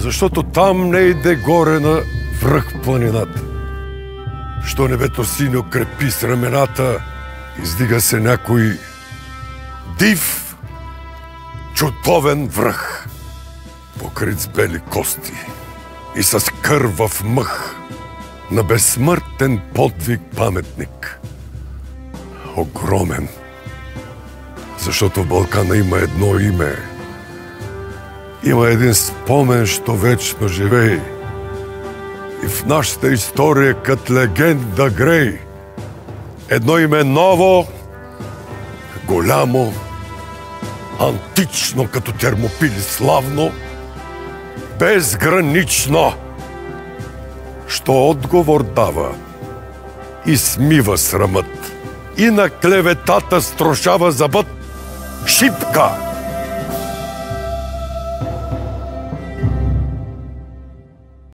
Защото там не иде горе на връх планината. Що небето синьо крепи с рамената, издига се някой див, чудовен връх, покрит с бели кости и с кървав мъх, на безсмъртен подвиг паметник. Огромен, защото в Балкана има едно име. Има един спомен, що вечно живей. И в нашата история като легенда грей. Едно име ново, голямо, антично като Термопили славно, безгранично, що отговор дава и смива срамът, и на клеветата строшава зъбът. Шипка!